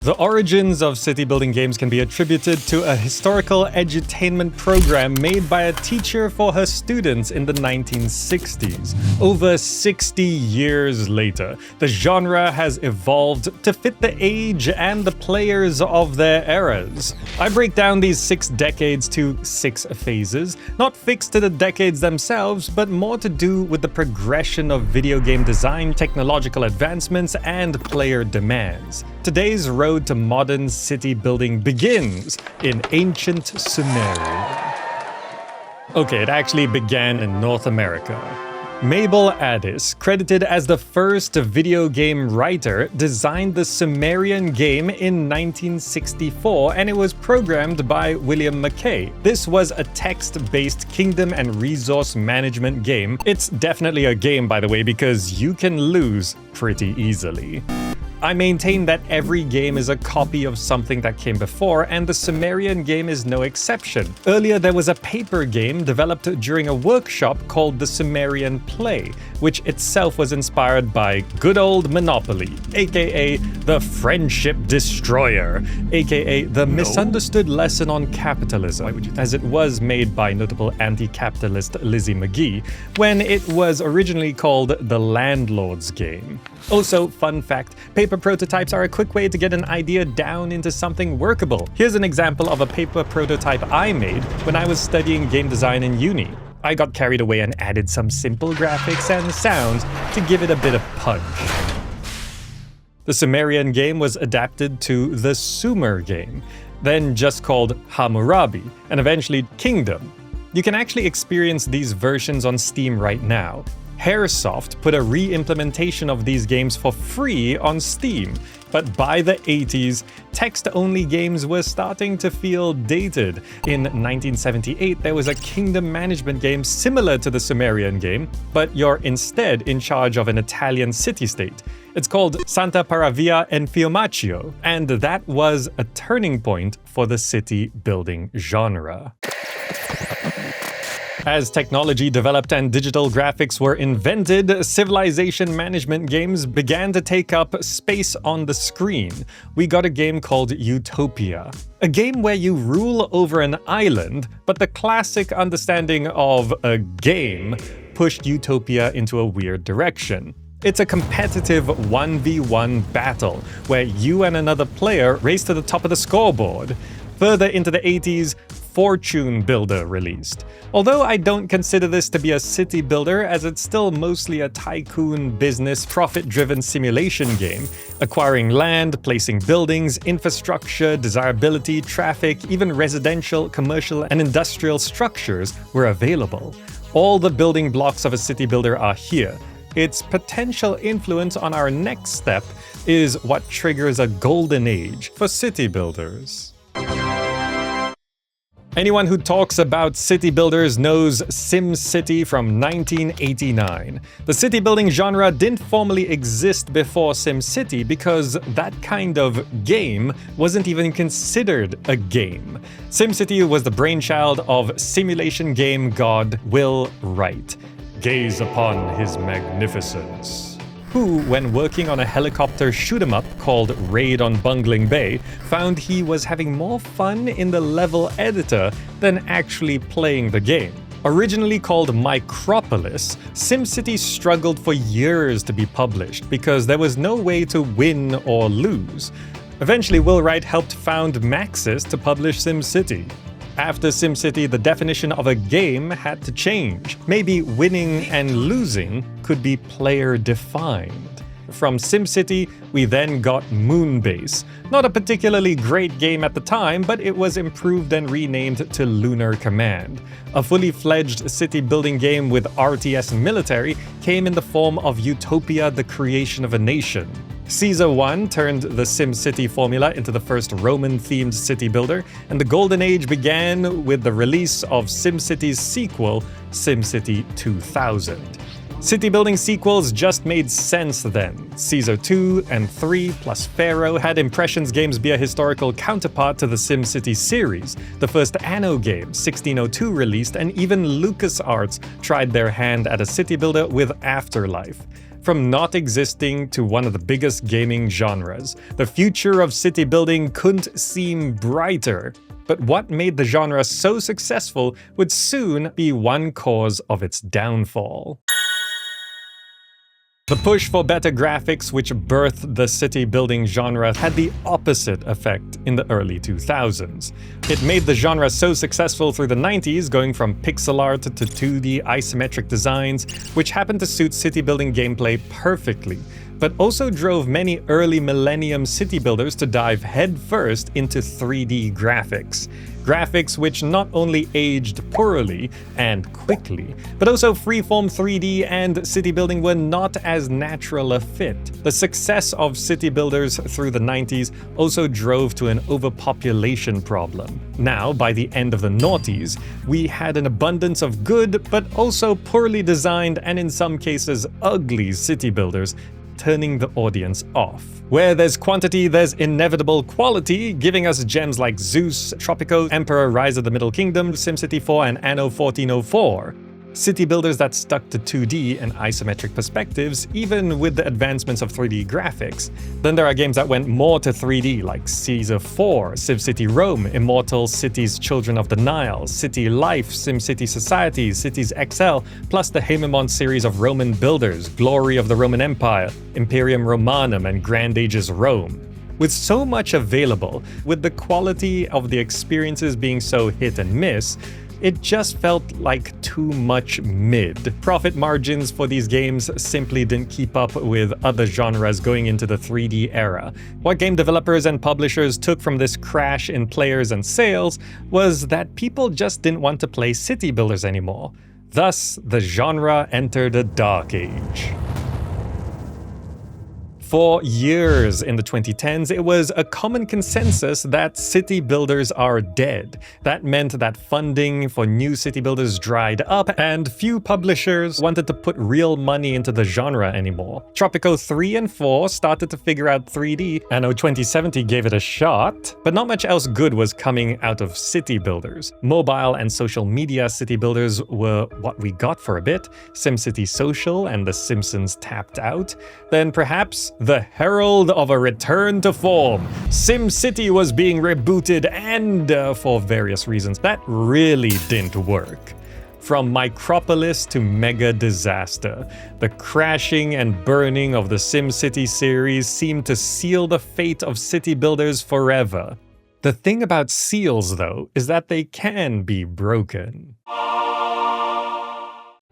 The origins of city-building games can be attributed to a historical edutainment program made by a teacher for her students in the 1960s. Over 60 years later, the genre has evolved to fit the age and the players of their eras. I break down these 6 decades to 6 phases, not fixed to the decades themselves, but more to do with the progression of video game design, technological advancements, and player demands. Today's road to modern city building begins in ancient Sumeria. Okay, it actually began in North America. Mabel Addis, credited as the first video game writer, designed the Sumerian Game in 1964, and it was programmed by William McKay. This was a text-based kingdom and resource management game. It's definitely a game, by the way, because you can lose pretty easily. I maintain that every game is a copy of something that came before, and the Sumerian Game is no exception. Earlier, there was a paper game developed during a workshop called the Sumerian Play, which itself was inspired by good old Monopoly, aka the Friendship Destroyer, aka the misunderstood lesson on capitalism, as it was made by notable anti-capitalist Lizzie McGee, when it was originally called the Landlord's Game. Also, fun fact, paper prototypes are a quick way to get an idea down into something workable. Here's an example of a paper prototype I made when I was studying game design in uni. I got carried away and added some simple graphics and sounds to give it a bit of punch. The Sumerian Game was adapted to the Sumer Game, then just called Hamurabi, and eventually Kingdom. You can actually experience these versions on Steam right now. Hairsoft put a re-implementation of these games for free on Steam, but by the 80s, text-only games were starting to feel dated. In 1978, there was a kingdom management game similar to the Sumerian Game, but you're instead in charge of an Italian city-state. It's called Santa Paravia and Fiumaccio, and that was a turning point for the city-building genre. As technology developed and digital graphics were invented, civilization management games began to take up space on the screen. We got a game called Utopia. A game where you rule over an island, but the classic understanding of a game pushed Utopia into a weird direction. It's a competitive 1v1 battle, where you and another player race to the top of the scoreboard. Further into the 80s, Fortune Builder released. Although I don't consider this to be a city builder, as it's still mostly a tycoon business profit-driven simulation game, acquiring land, placing buildings, infrastructure, desirability, traffic, even residential, commercial, and industrial structures were available. All the building blocks of a city builder are here. Its potential influence on our next step is what triggers a golden age for city builders. Anyone who talks about city builders knows SimCity from 1989. The city building genre didn't formally exist before SimCity because that kind of game wasn't even considered a game. SimCity was the brainchild of simulation game god Will Wright. Gaze upon his magnificence. Who, when working on a helicopter shoot-'em-up called Raid on Bungling Bay, found he was having more fun in the level editor than actually playing the game. Originally called Micropolis, SimCity struggled for years to be published because there was no way to win or lose. Eventually, Will Wright helped found Maxis to publish SimCity. After SimCity, the definition of a game had to change. Maybe winning and losing could be player-defined. From SimCity, we then got Moonbase. Not a particularly great game at the time, but it was improved and renamed to Lunar Command. A fully fledged city-building game with RTS military came in the form of Utopia: The Creation of a Nation. Caesar 1 turned the SimCity formula into the first Roman-themed city builder, and the golden age began with the release of SimCity's sequel, SimCity 2000. City-building sequels just made sense then. Caesar 2 and 3 plus Pharaoh had Impressions games be a historical counterpart to the SimCity series. The first Anno game, 1602, released, and even LucasArts tried their hand at a city builder with Afterlife. From not existing to one of the biggest gaming genres, the future of city building couldn't seem brighter. But what made the genre so successful would soon be one cause of its downfall. The push for better graphics, which birthed the city-building genre, had the opposite effect in the early 2000s. It made the genre so successful through the 90s, going from pixel art to 2D isometric designs, which happened to suit city-building gameplay perfectly, but also drove many early millennium city builders to dive headfirst into 3D graphics. Graphics which not only aged poorly and quickly, but also freeform 3D and city building were not as natural a fit. The success of city builders through the 90s also drove to an overpopulation problem. Now, by the end of the noughties, we had an abundance of good but also poorly designed and in some cases ugly city builders, turning the audience off. Where there's quantity, there's inevitable quality, giving us gems like Zeus, Tropico, Emperor Rise of the Middle Kingdom, SimCity 4, and Anno 1404. City builders that stuck to 2D and isometric perspectives, even with the advancements of 3D graphics. Then there are games that went more to 3D, like Caesar 4, SimCity Rome, Immortal Cities Children of the Nile, City Life, SimCity Society, Cities XL, plus the Haemimont series of Roman builders, Glory of the Roman Empire, Imperium Romanum, and Grand Ages Rome. With so much available, with the quality of the experiences being so hit and miss, it just felt like too much mid. Profit margins for these games simply didn't keep up with other genres going into the 3D era. What game developers and publishers took from this crash in players and sales was that people just didn't want to play city builders anymore. Thus, the genre entered a dark age. For years in the 2010s, it was a common consensus that city builders are dead. That meant that funding for new city builders dried up, and few publishers wanted to put real money into the genre anymore. Tropico 3 and 4 started to figure out 3D, Anno 2070 gave it a shot, but not much else good was coming out of city builders. Mobile and social media city builders were what we got for a bit. SimCity Social and The Simpsons tapped out. Then perhaps the herald of a return to form. SimCity was being rebooted and, for various reasons, that really didn't work. From Micropolis to mega disaster, the crashing and burning of the SimCity series seemed to seal the fate of city builders forever. The thing about seals, though, is that they can be broken.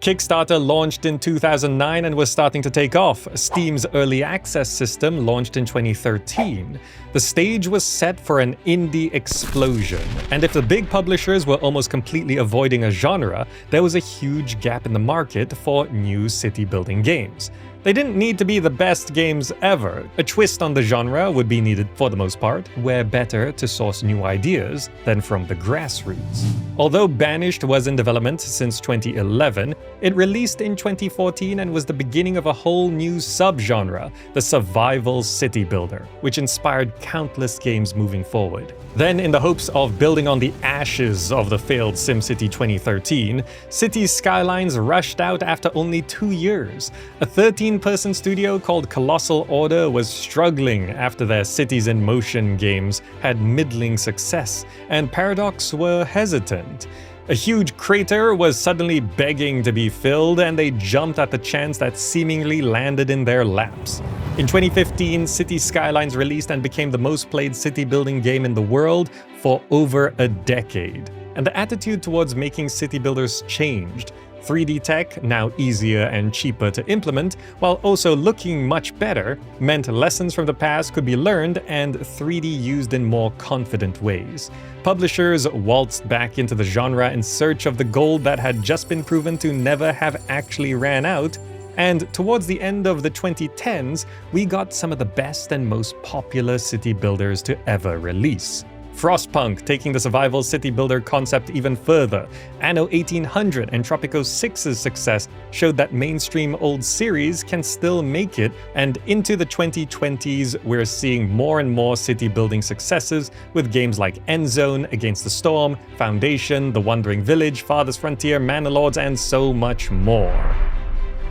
Kickstarter launched in 2009 and was starting to take off. Steam's early access system launched in 2013. The stage was set for an indie explosion, and if the big publishers were almost completely avoiding a genre, there was a huge gap in the market for new city-building games. They didn't need to be the best games ever. A twist on the genre would be needed for the most part, where better to source new ideas than from the grassroots. Although Banished was in development since 2011, it released in 2014 and was the beginning of a whole new subgenre, the survival city builder, which inspired countless games moving forward. Then, in the hopes of building on the ashes of the failed SimCity 2013, Cities Skylines rushed out after only 2 years. A 13-person studio called Colossal Order was struggling after their Cities in Motion games had middling success, and Paradox were hesitant. A huge crater was suddenly begging to be filled, and they jumped at the chance that seemingly landed in their laps. In 2015, Cities Skylines released and became the most played city-building game in the world for over a decade. And the attitude towards making city builders changed. 3D tech, now easier and cheaper to implement, while also looking much better, meant lessons from the past could be learned and 3D used in more confident ways. Publishers waltzed back into the genre in search of the gold that had just been proven to never have actually ran out, and towards the end of the 2010s, we got some of the best and most popular city builders to ever release. Frostpunk taking the survival city builder concept even further. Anno 1800 and Tropico 6's success showed that mainstream old series can still make it, and into the 2020s we're seeing more and more city building successes with games like Endzone, Against the Storm, Foundation, The Wandering Village, Farthest Frontier, Manor Lords, and so much more.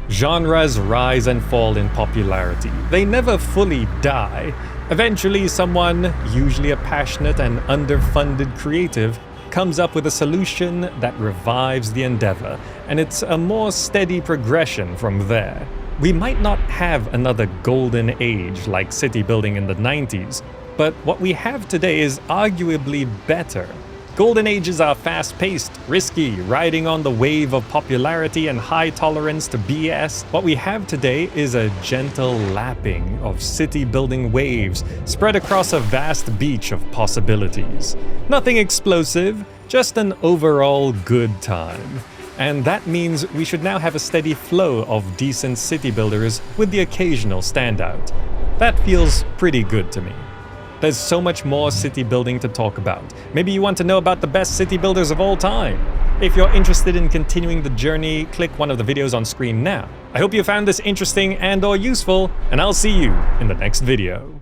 Genres rise and fall in popularity. They never fully die. Eventually, someone, usually a passionate and underfunded creative, comes up with a solution that revives the endeavor, and it's a more steady progression from there. We might not have another golden age like city building in the 90s, but what we have today is arguably better. Golden ages are fast-paced, risky, riding on the wave of popularity and high tolerance to BS. What we have today is a gentle lapping of city-building waves spread across a vast beach of possibilities. Nothing explosive, just an overall good time. And that means we should now have a steady flow of decent city builders with the occasional standout. That feels pretty good to me. There's so much more city building to talk about. Maybe you want to know about the best city builders of all time. If you're interested in continuing the journey, click one of the videos on screen now. I hope you found this interesting and/or useful, and I'll see you in the next video.